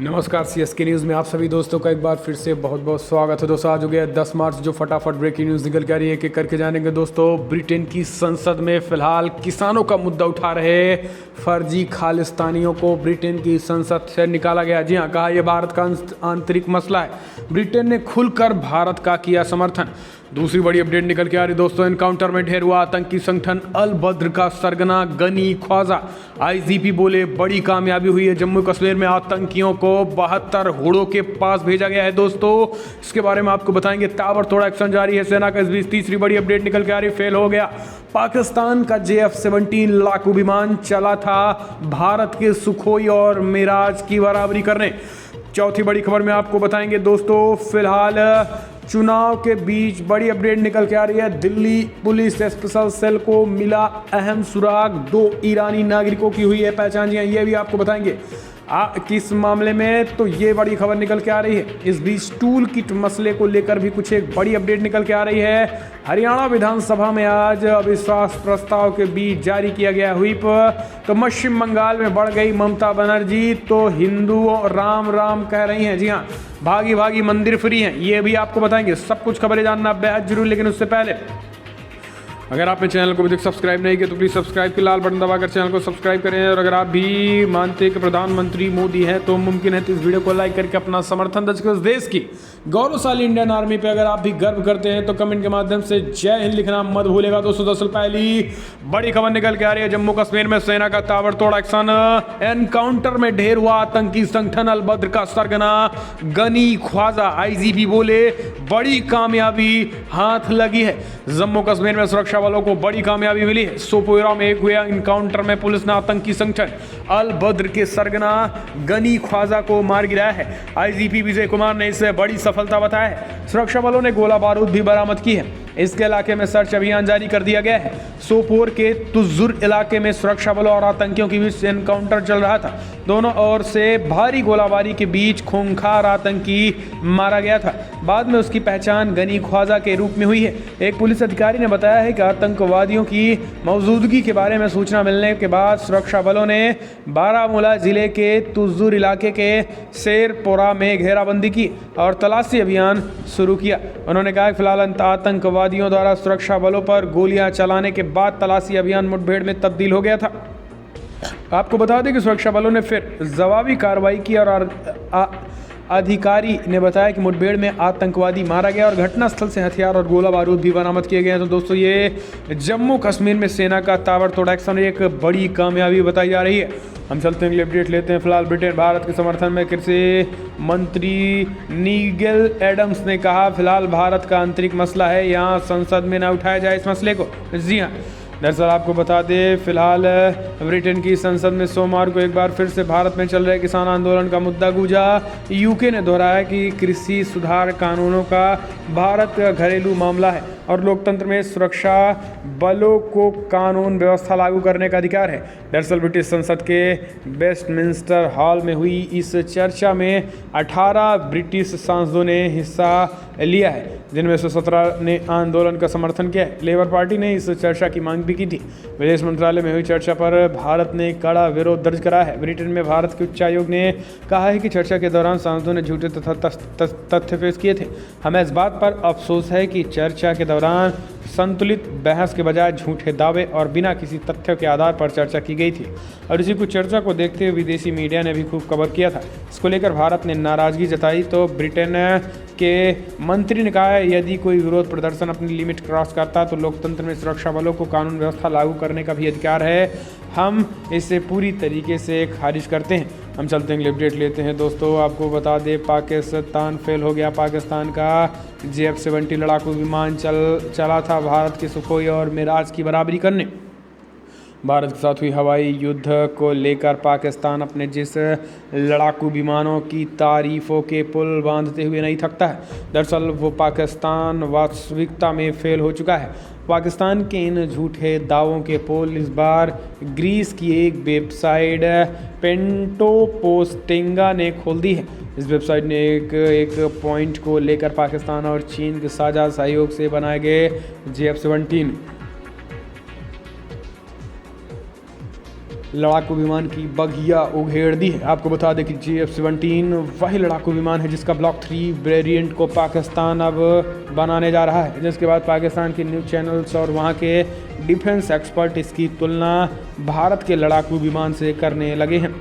नमस्कार CSK news में आप सभी दोस्तों का एक बार फिर से बहुत बहुत स्वागत है। दोस्तों आज हो गया 10 मार्च, जो फटाफट ब्रेकिंग न्यूज़ निकल के आ रही है, एक करके जानेंगे। दोस्तों ब्रिटेन की संसद में फिलहाल किसानों का मुद्दा उठा रहे फर्जी खालिस्तानियों को ब्रिटेन की संसद से निकाला गया। जी हाँ, कहा यह भारत का आंतरिक मसला है। ब्रिटेन ने खुलकर भारत का किया समर्थन। दूसरी बड़ी अपडेट निकल के आ रही दोस्तों, एनकाउंटर में ढेर हुआ आतंकी संगठन अल बद्र का सरगना गनी ख्वाजा। आईजीपी बोले बड़ी कामयाबी हुई है, जम्मू कश्मीर में आतंकियों को 72 होड़ों के पास भेजा गया है। दोस्तों इसके बारे में आपको बताएंगे। ताबड़तोड़ एक्शन जारी है सेना का। इस बीच तीसरी बड़ी अपडेट निकल के आ रही, फेल हो गया पाकिस्तान का JF-17 लड़ाकू विमान। चला था भारत के सुखोई और मिराज की बराबरी करने। चौथी बड़ी खबर में आपको बताएंगे दोस्तों, फिलहाल चुनाव के बीच बड़ी अपडेट निकल के आ रही है। दिल्ली पुलिस स्पेशल सेल को मिला अहम सुराग, 2 ईरानी नागरिकों की हुई है पहचान। जी ये भी आपको बताएंगे किस मामले में, तो ये बड़ी खबर निकल के आ रही है। इस बीच टूल किट मसले को लेकर भी कुछ एक बड़ी अपडेट निकल के आ रही है। हरियाणा विधानसभा में आज अविश्वास प्रस्ताव के बीच जारी किया गया व्हिप। तो पश्चिम बंगाल में बढ़ गई ममता बनर्जी, तो हिंदू राम राम कह रही हैं। जी हाँ, भागी भागी मंदिर फ्री हैं, ये भी आपको बताएंगे। सब कुछ खबरें जानना बेहद जरूरी, लेकिन उससे पहले अगर आपने चैनल को अभी तक सब्सक्राइब नहीं किया तो प्लीज़ सब्सक्राइब के लाल बटन दबाकर चैनल को सब्सक्राइब करें। और अगर आप भी मानते हैं कि प्रधानमंत्री मोदी हैं तो मुमकिन है तो इस वीडियो को लाइक करके अपना समर्थन दर्ज करें। देश की गौरवशाली इंडियन आर्मी पे अगर आप भी गर्व करते हैं तो कमेंट के माध्यम से जय हिंद लिखना मत भूलेगा। दोस्तों दरअसल पहली बड़ी खबर निकल के आ रही है, जम्मू कश्मीर में सेना का ताबड़तोड़ एक्शन। एनकाउंटर में ढेर हुआ आतंकी संगठन अल बद्र का सरगना गनी ख्वाजा। आईजीपी बोले बड़ी कामयाबी हाथ लगी है। जम्मू कश्मीर में सुरक्षा वालों को बड़ी कामयाबी मिली है। सोपोरा में एक हुए एनकाउंटर में पुलिस ने आतंकी संगठन अल बद्र के सरगना गनी ख्वाजा को मार गिराया है। आईजीपी विजय कुमार ने इसे बड़ी सफलता बताया है। सुरक्षा बलों ने गोला बारूद भी बरामद की है। इसके इलाके में सर्च अभियान जारी कर दिया गया है। सोपोर के तुजुर इलाके में सुरक्षा बलों और आतंकियों के बीच एनकाउंटर चल रहा था। दोनों ओर से भारी गोलाबारी के बीच खूंखार आतंकी मारा गया था। बाद में उसकी पहचान गनी ख्वाजा के रूप में हुई है। एक पुलिस अधिकारी ने बताया है कि आतंकवादियों की मौजूदगी के बारे में सूचना मिलने के बाद सुरक्षा बलों ने बारामूला जिले के तुजुर इलाके के शेरपोरा में घेराबंदी की और तलाशी अभियान शुरू किया। उन्होंने कहा कि फिलहाल आतंकवादियों द्वारा सुरक्षा बलों पर गोलियां चलाने के बाद तलाशी अभियान मुठभेड़ में तब्दील हो गया था। आपको बता दें कि सुरक्षा बलों ने फिर जवाबी कार्रवाई की और अधिकारी ने बताया कि मुठभेड़ में आतंकवादी मारा गया और घटनास्थल से हथियार और गोला बारूद भी बरामद किए गए हैं। तो दोस्तों ये जम्मू कश्मीर में सेना का ताबड़तोड़ एक्शन एक बड़ी कामयाबी बताई जा रही है। हम चलते हैं, अगली अपडेट लेते हैं। फिलहाल ब्रिटेन भारत के समर्थन में कृषि मंत्री नीगल एडम्स ने कहा फिलहाल भारत का आंतरिक मसला है, यहाँ संसद में न उठाया जाए इस मसले को। जी हाँ, दरअसल आपको बता दें फिलहाल ब्रिटेन की संसद में सोमवार को एक बार फिर से भारत में चल रहे किसान आंदोलन का मुद्दा गूंजा। यूके ने दोहराया कि कृषि सुधार कानूनों का भारत का घरेलू मामला है और लोकतंत्र में सुरक्षा बलों को कानून व्यवस्था लागू करने का अधिकार है। दरअसल ब्रिटिश संसद के वेस्टमिंस्टर हॉल में हुई इस चर्चा में 18 ब्रिटिश सांसदों ने हिस्सा लिया है, जिनमें से 17 ने आंदोलन का समर्थन किया है। लेबर पार्टी ने इस चर्चा की मांग भी की थी। विदेश मंत्रालय में हुई चर्चा पर भारत ने कड़ा विरोध दर्ज करा है। ब्रिटेन में भारत के उच्चायोग ने कहा है कि चर्चा के दौरान सांसदों ने झूठे तथ्य पेश किए थे। हमें इस बात पर अफसोस है कि चर्चा के दौरान संतुलित बहस के बजाय झूठे दावे और बिना किसी तथ्य के आधार पर चर्चा की गई थी और इसी कुछ चर्चा को देखते हुए विदेशी मीडिया ने भी खूब कवर किया था। इसको लेकर भारत ने नाराजगी जताई तो ब्रिटेन के मंत्री ने कहा यदि कोई विरोध प्रदर्शन अपनी लिमिट क्रॉस करता तो लोकतंत्र में सुरक्षा बलों को कानून व्यवस्था लागू करने का भी अधिकार है। हम इसे पूरी तरीके से खारिज करते हैं। हम चलते हैं, अपडेट लेते हैं। दोस्तों आपको बता दें पाकिस्तान फेल हो गया। पाकिस्तान का JF-17 लड़ाकू विमान चला था भारत के सुखोई और मिराज की बराबरी करने। भारत के साथ हुई हवाई युद्ध को लेकर पाकिस्तान अपने जिस लड़ाकू विमानों की तारीफों के पुल बांधते हुए नहीं थकता है, दरअसल वो पाकिस्तान वास्तविकता में फेल हो चुका है। पाकिस्तान के इन झूठे दावों के पोल इस बार ग्रीस की एक वेबसाइट पेंटोपोस्टेंगा ने खोल दी है। इस वेबसाइट ने एक पॉइंट को लेकर पाकिस्तान और चीन के साझा सहयोग से बनाए गए JF-17 लड़ाकू विमान की बगिया उघेड़ दी है। आपको बता दें कि JF-17 वही लड़ाकू विमान है जिसका ब्लॉक 3 वेरिएंट को पाकिस्तान अब बनाने जा रहा है, जिसके बाद पाकिस्तान के न्यूज़ चैनल्स और वहां के डिफेंस एक्सपर्ट इसकी तुलना भारत के लड़ाकू विमान से करने लगे हैं।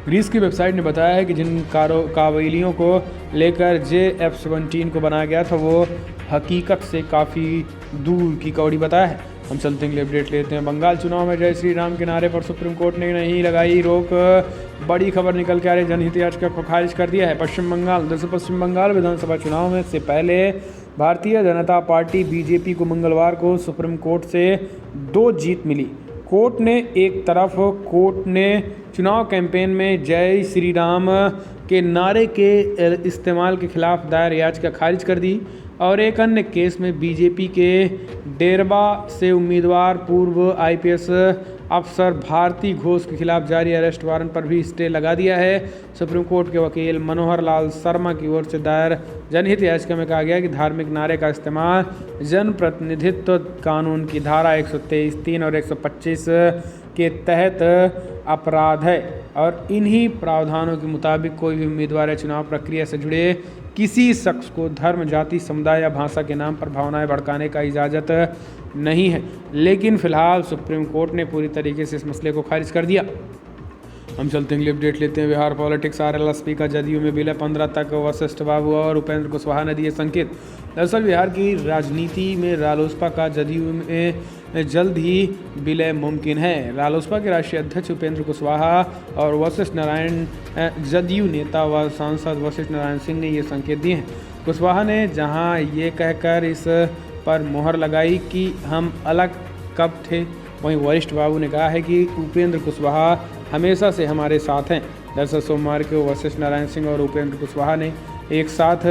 ग्रीस की वेबसाइट ने बताया है कि जिन काबिलियों को लेकर JF-17 को बनाया गया था वो हकीकत से काफ़ी दूर की कौड़ी बताया है। हम चलते हैं अपडेट लेते हैं। बंगाल चुनाव में जय श्री राम के नारे पर सुप्रीम कोर्ट ने नहीं लगाई रोक। बड़ी खबर निकल के आ रही, जनहित याचिका को खारिज कर दिया है। पश्चिम बंगाल विधानसभा चुनाव में से पहले भारतीय जनता पार्टी BJP को मंगलवार को सुप्रीम कोर्ट से 2 जीत मिली। कोर्ट ने चुनाव कैंपेन में जय श्री राम के नारे के इस्तेमाल के खिलाफ दायर याचिका खारिज कर दी और एक अन्य केस में BJP के डेरबा से उम्मीदवार पूर्व IPS अफसर भारती घोष के खिलाफ जारी अरेस्ट वारंट पर भी स्टे लगा दिया है। सुप्रीम कोर्ट के वकील मनोहर लाल शर्मा की ओर से दायर जनहित याचिका में कहा गया कि धार्मिक नारे का इस्तेमाल जनप्रतिनिधित्व कानून की धारा 123(3) और 125 के तहत अपराध है और इन्हीं प्रावधानों के मुताबिक कोई भी उम्मीदवार चुनाव प्रक्रिया से जुड़े किसी शख्स को धर्म, जाति, समुदाय या भाषा के नाम पर भावनाएं भड़काने का इजाज़त नहीं है। लेकिन फिलहाल सुप्रीम कोर्ट ने पूरी तरीके से इस मसले को खारिज कर दिया। हम चलते हैं अपडेट लेते हैं। बिहार पॉलिटिक्स RLSP का जदयू में विलय 15 तक। वशिष्ठ बाबू और उपेंद्र कुशवाहा ने दिए संकेत। दरअसल बिहार की राजनीति में रालोसपा का जदयू में जल्द ही विलय मुमकिन है। रालोसपा के राष्ट्रीय अध्यक्ष उपेंद्र कुशवाहा और वशिष्ठ नारायण जदयू नेता व सांसद वशिष्ठ नारायण सिंह ने ये संकेत दिए हैं। कुशवाहा ने जहां ये कहकर इस पर मोहर लगाई कि हम अलग कब थे, वहीं वशिष्ठ बाबू ने कहा है कि उपेंद्र कुशवाहा हमेशा से हमारे साथ हैं। दरअसल सोमवार को वशिष्ठ नारायण सिंह और उपेंद्र कुशवाहा ने एक साथ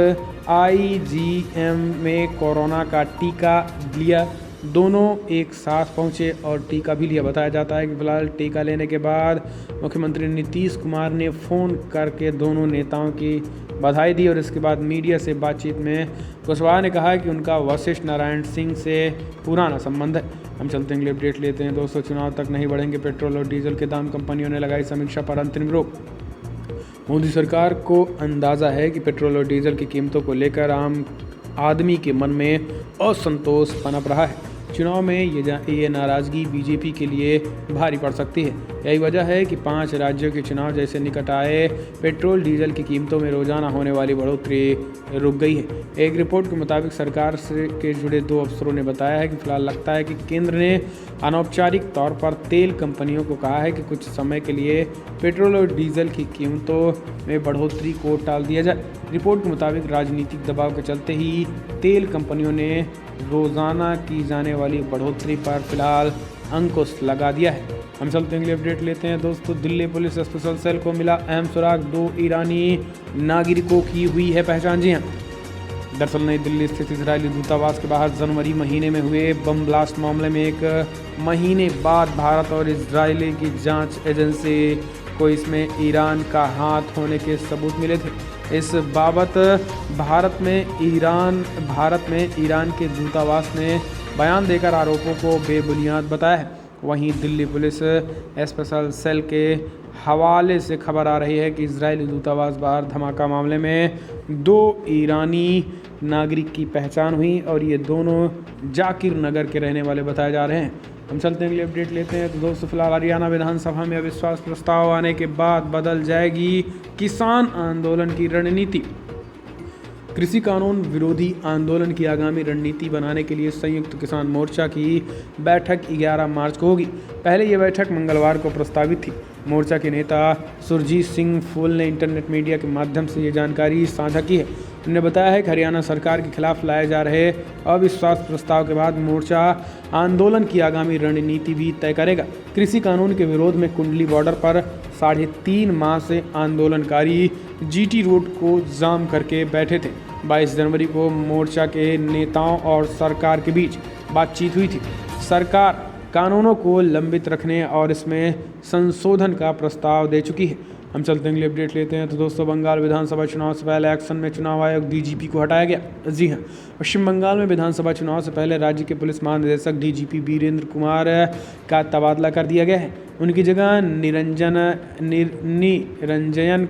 IGM में कोरोना का टीका लिया। दोनों एक साथ पहुंचे और टीका भी लिया। बताया जाता है कि फिलहाल टीका लेने के बाद मुख्यमंत्री नीतीश कुमार ने फ़ोन करके दोनों नेताओं की बधाई दी और इसके बाद मीडिया से बातचीत में कुशवाहा ने कहा कि उनका वशिष्ठ नारायण सिंह से पुराना संबंध है। हम चलते हैं अपडेट लेते हैं। दोस्तों, चुनाव तक नहीं बढ़ेंगे पेट्रोल और डीजल के दाम। कंपनियों ने लगाई समीक्षा पर अंतरिम रोक। मोदी सरकार को अंदाज़ा है कि पेट्रोल और डीजल की कीमतों को लेकर आम आदमी के मन में असंतोष पनप रहा है। चुनाव में ये नाराज़गी BJP के लिए भारी पड़ सकती है। यही वजह है कि 5 राज्यों के चुनाव जैसे निकट आए पेट्रोल डीजल की कीमतों में रोजाना होने वाली बढ़ोतरी रुक गई है। एक रिपोर्ट के मुताबिक सरकार से के जुड़े 2 अफसरों ने बताया है कि फिलहाल लगता है कि केंद्र ने अनौपचारिक तौर पर तेल कंपनियों को कहा है कि कुछ समय के लिए पेट्रोल और डीजल की कीमतों में बढ़ोतरी को टाल दिया जाए। रिपोर्ट के मुताबिक राजनीतिक दबाव के चलते ही तेल कंपनियों ने रोज़ाना की जाने वाली बढ़ोतरी पर फिलहाल अंकुश लगा दिया है। हम चलते हैं अपडेट लेते हैं। दोस्तों, दिल्ली पुलिस स्पेशल सेल को मिला अहम सुराग। 2 ईरानी नागरिकों की हुई है पहचान। जी हाँ, दरअसल नई दिल्ली स्थित इजरायली दूतावास के बाहर जनवरी महीने में हुए बम ब्लास्ट मामले में 1 महीने बाद भारत और इजरायली की जांच एजेंसी को इसमें ईरान का हाथ होने के सबूत मिले थे। इस बाबत भारत में ईरान के दूतावास ने बयान देकर आरोपों को बेबुनियाद बताया है। वहीं दिल्ली पुलिस स्पेशल सेल के हवाले से खबर आ रही है कि इजरायली दूतावास बाहर धमाका मामले में 2 ईरानी नागरिक की पहचान हुई और ये दोनों जाकिर नगर के रहने वाले बताए जा रहे हैं। हम चलते हैं अगले अपडेट लेते हैं। तो दोस्तों, फिलहाल हरियाणा विधानसभा में अविश्वास प्रस्ताव आने के बाद बदल जाएगी किसान आंदोलन की रणनीति। कृषि कानून विरोधी आंदोलन की आगामी रणनीति बनाने के लिए संयुक्त किसान मोर्चा की बैठक 11 मार्च को होगी। पहले ये बैठक मंगलवार को प्रस्तावित थी। मोर्चा के नेता सुरजीत सिंह फूल ने इंटरनेट मीडिया के माध्यम से ये जानकारी साझा की है। उन्होंने बताया है कि हरियाणा सरकार के खिलाफ लाए जा रहे अविश्वास प्रस्ताव के बाद मोर्चा आंदोलन की आगामी रणनीति भी तय करेगा। कृषि कानून के विरोध में कुंडली बॉर्डर पर 3.5 माह से आंदोलनकारी GT रोड को जाम करके बैठे थे। 22 जनवरी को मोर्चा के नेताओं और सरकार के बीच बातचीत हुई थी। सरकार कानूनों को लंबित रखने और इसमें संशोधन का प्रस्ताव दे चुकी है। हम चलते हैं अगली अपडेट लेते हैं। तो दोस्तों बंगाल विधानसभा चुनाव से पहले एक्शन में चुनाव आयोग डीजीपी को हटाया गया। जी हाँ, पश्चिम बंगाल में विधानसभा चुनाव से पहले राज्य के पुलिस महानिदेशक डीजीपी वीरेंद्र कुमार का तबादला कर दिया गया है। उनकी जगह निरंजन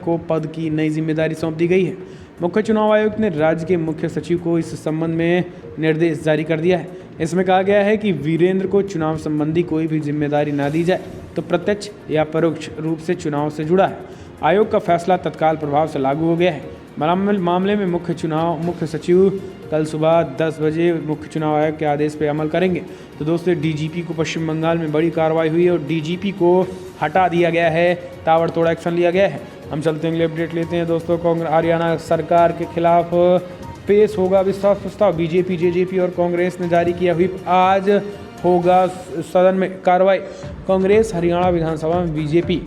को पद की नई जिम्मेदारी सौंप दी गई है। मुख्य चुनाव आयुक्त ने राज्य के मुख्य सचिव को इस संबंध में निर्देश जारी कर दिया है। इसमें कहा गया है कि वीरेंद्र को चुनाव संबंधी कोई भी जिम्मेदारी ना दी जाए तो प्रत्यक्ष या परोक्ष रूप से चुनाव से जुड़ा है। आयोग का फैसला तत्काल प्रभाव से लागू हो गया है। मामले में मुख्य सचिव कल सुबह 10 बजे मुख्य चुनाव आयोग के आदेश पर अमल करेंगे। तो दोस्तों डीजीपी को पश्चिम बंगाल में बड़ी कार्रवाई हुई है और डीजीपी को हटा दिया गया है, ताबड़तोड़ एक्शन लिया गया है। हम चलते हैं अगले अपडेट लेते हैं। दोस्तों हरियाणा सरकार के खिलाफ पेश होगा विश्वास प्रस्ताव। बीजेपी, जेजेपी और कांग्रेस ने जारी किया व्हिप। आज होगा सदन में कार्रवाई। कांग्रेस हरियाणा विधानसभा में बीजेपी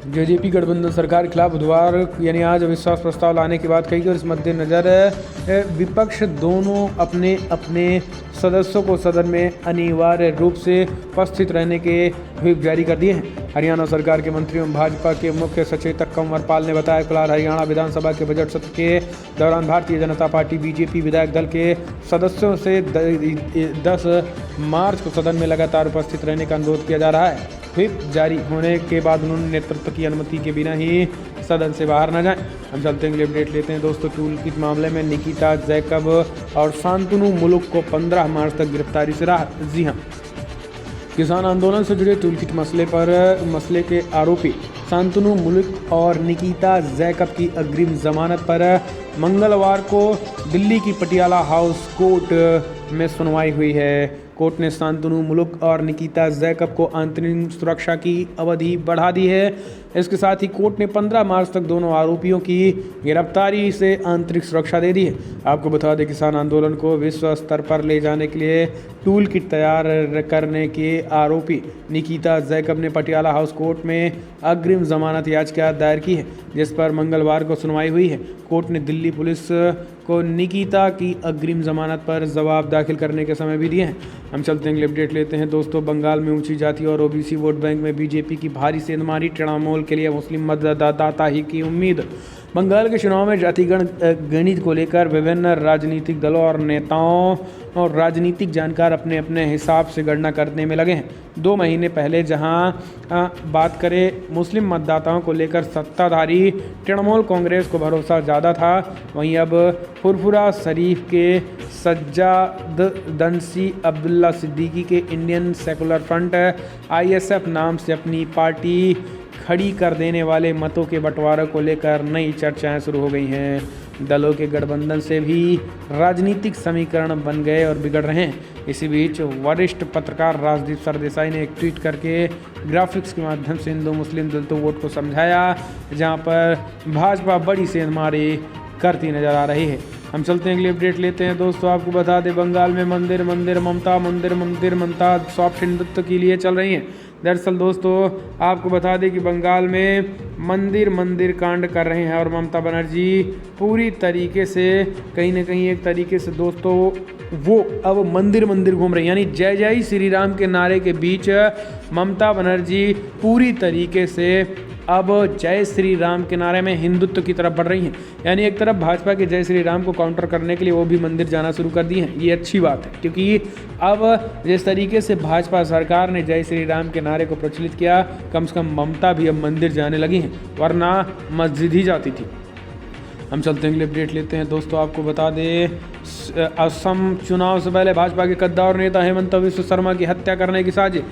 जेजेपी गठबंधन सरकार के खिलाफ बुधवार यानी आज अविश्वास प्रस्ताव लाने की बात कही गई और इस मद्देनजर विपक्ष दोनों अपने अपने सदस्यों को सदन में अनिवार्य रूप से उपस्थित रहने के व्हिप जारी कर दिए हैं। हरियाणा सरकार के मंत्री एवं भाजपा के मुख्य सचेतक कंवर पाल ने बताया फिलहाल हरियाणा विधानसभा के बजट सत्र के दौरान भारतीय जनता पार्टी बीजेपी विधायक दल के सदस्यों से 10 मार्च को सदन में लगातार उपस्थित रहने का अनुरोध किया जा रहा है। व्हिप जारी होने के बाद उन्होंने नेतृत्व की अनुमति के बिना ही सदन से बाहर न जाएं। हम चलते हैं अपडेट लेते हैं। दोस्तों टूल किट मामले में निकिता जैकब और शांतनु मुलुक को 15 मार्च तक गिरफ्तारी से राहत। जी हाँ, किसान आंदोलन से जुड़े टूल किट मसले के आरोपी शांतनु मुलुक और निकिता जैकब की अग्रिम जमानत पर मंगलवार को दिल्ली की पटियाला हाउस कोर्ट में सुनवाई हुई है। कोर्ट ने शांतनु मुलुक और निकिता जैकब को अंतरिम सुरक्षा की अवधि बढ़ा दी है। इसके साथ ही कोर्ट ने 15 मार्च तक दोनों आरोपियों की गिरफ्तारी से आंतरिक सुरक्षा दे दी है। आपको बता दें किसान आंदोलन को विश्व स्तर पर ले जाने के लिए टूल किट तैयार करने के आरोपी निकिता जैकब ने पटियाला हाउस कोर्ट में अग्रिम जमानत याचिका दायर की है, जिस पर मंगलवार को सुनवाई हुई है। कोर्ट ने दिल्ली पुलिस को निकिता की अग्रिम जमानत पर जवाब दाखिल करने के समय भी दिए हैं। हम चलते हैं अगले अपडेट लेते हैं। दोस्तों बंगाल में ऊंची जाति और ओबीसी वोट बैंक में बीजेपी की भारी सेंधमारी, तृणमूल के लिए मुस्लिम मतदाता ही की उम्मीद। बंगाल के चुनाव में जातिगण गणित को लेकर विभिन्न राजनीतिक दलों और नेताओं और राजनीतिक जानकार अपने अपने हिसाब से गणना करने में लगे हैं। 2 महीने पहले जहां बात करें मुस्लिम मतदाताओं को लेकर सत्ताधारी तृणमूल कांग्रेस को भरोसा ज़्यादा था, वहीं अब फुरफुरा शरीफ के सज्जाद दनसी अब्दुल्ला सिद्दीकी के इंडियन सेकुलर फ्रंट ISF नाम से अपनी पार्टी खड़ी कर देने वाले मतों के बंटवारे को लेकर नई चर्चाएं शुरू हो गई हैं। दलों के गठबंधन से भी राजनीतिक समीकरण बन गए और बिगड़ रहे हैं। इसी बीच वरिष्ठ पत्रकार राजदीप सरदेसाई ने एक ट्वीट करके ग्राफिक्स के माध्यम से हिंदू मुस्लिम दलितों वोट को समझाया, जहां पर भाजपा बड़ी सेंधमारी करती नजर आ रही है। हम चलते हैं अगली अपडेट लेते हैं। दोस्तों आपको बता दें बंगाल में मंदिर ममता सॉफ्ट नृत्य के लिए चल रही हैं। दरअसल दोस्तों आपको बता दें कि बंगाल में मंदिर कांड कर रहे हैं और ममता बनर्जी पूरी तरीके से कहीं ना कहीं एक तरीके से दोस्तों वो अब मंदिर घूम रही हैं, यानी जय जय श्री राम के नारे के बीच ममता बनर्जी पूरी तरीके से अब जय श्री राम के नारे में हिंदुत्व की तरफ बढ़ रही हैं। यानी एक तरफ भाजपा के जय श्री राम को काउंटर करने के लिए वो भी मंदिर जाना शुरू कर दी हैं। ये अच्छी बात है, क्योंकि अब जिस तरीके से भाजपा सरकार ने जय श्री राम के नारे को प्रचलित किया, कम से कम ममता भी अब मंदिर जाने लगी हैं, वरना मस्जिद ही जाती थी। हम चलते हैं अगले अपडेट लेते हैं। दोस्तों आपको बता दें असम चुनाव से पहले भाजपा के कद्दावर नेता हेमंत विश्व शर्मा की हत्या करने की साजिश,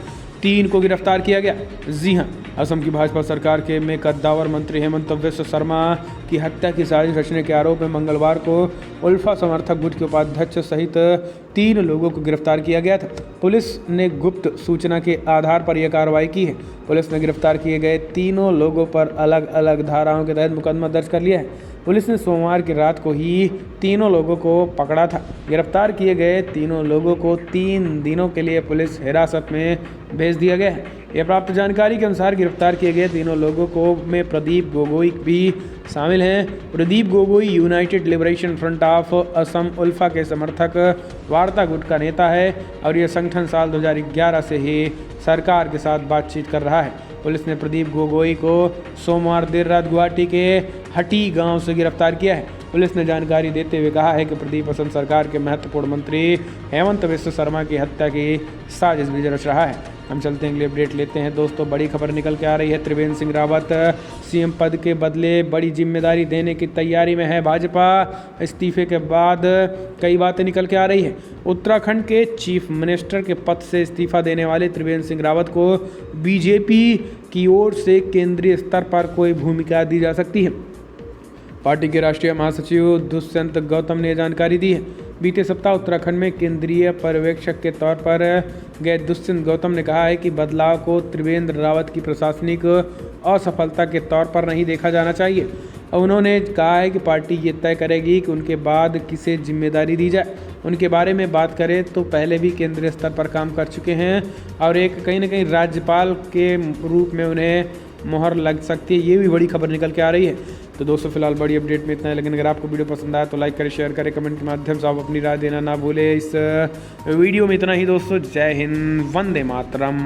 3 को गिरफ्तार किया गया। जी हां, असम की भाजपा सरकार के में कद्दावर मंत्री हेमंत विश्व शर्मा की हत्या की साजिश रचने के आरोप में मंगलवार को उल्फा समर्थक गुट के उपाध्यक्ष सहित 3 लोगों को गिरफ्तार किया गया था। पुलिस ने गुप्त सूचना के आधार पर यह कार्रवाई की है। पुलिस ने गिरफ्तार किए गए तीनों लोगों पर अलग अलग धाराओं के तहत मुकदमा दर्ज कर लिया है। पुलिस ने सोमवार की रात को ही तीनों लोगों को पकड़ा था। गिरफ्तार किए गए तीनों लोगों को 3 दिनों के लिए पुलिस हिरासत में भेज दिया गया है। यह प्राप्त जानकारी के अनुसार गिरफ्तार किए गए तीनों लोगों को में प्रदीप गोगोई भी शामिल हैं। Pradeep Gogoi united liberation front of Assam ULFA के समर्थक वार्ता गुट का नेता है और यह संगठन साल 2011 से ही सरकार के साथ बातचीत कर रहा है। पुलिस ने प्रदीप गोगोई को सोमवार देर रात गुवाहाटी के हटी गांव से गिरफ्तार किया है। पुलिस ने जानकारी देते हुए कहा है कि प्रदीप असम सरकार के महत्वपूर्ण मंत्री हेमंत बिस्व शर्मा की हत्या की साजिश भी रच रहा है। हम चलते हैं, अगले अपडेट लेते हैं दोस्तों। बड़ी खबर निकल के आ रही है, त्रिवेंद्र सिंह रावत सीएम पद के बदले बड़ी जिम्मेदारी देने की तैयारी में है भाजपा। इस्तीफे के बाद कई बातें निकल के आ रही है। उत्तराखंड के चीफ मिनिस्टर के पद से इस्तीफा देने वाले त्रिवेंद्र सिंह रावत को बीजेपी की ओर से केंद्रीय स्तर पर कोई भूमिका दी जा सकती है। पार्टी के राष्ट्रीय महासचिव दुष्यंत गौतम ने जानकारी दी है। बीते सप्ताह उत्तराखंड में केंद्रीय पर्यवेक्षक के तौर पर गए दुष्यंत गौतम ने कहा है कि बदलाव को त्रिवेंद्र रावत की प्रशासनिक असफलता के तौर पर नहीं देखा जाना चाहिए। उन्होंने कहा है कि पार्टी ये तय करेगी कि उनके बाद किसे जिम्मेदारी दी जाए। उनके बारे में बात करें तो पहले भी केंद्रीय स्तर पर काम कर चुके हैं और एक कहीं ना कहीं राज्यपाल के रूप में उन्हें मोहर लग सकती है। ये भी बड़ी खबर निकल के आ रही है। तो दोस्तों फिलहाल बड़ी अपडेट में इतना है, लेकिन अगर आपको वीडियो पसंद आया तो लाइक करें, शेयर करें, कमेंट के माध्यम से आप अपनी राय देना ना भूलें। इस वीडियो में इतना ही दोस्तों। जय हिंद, वंदे मातरम।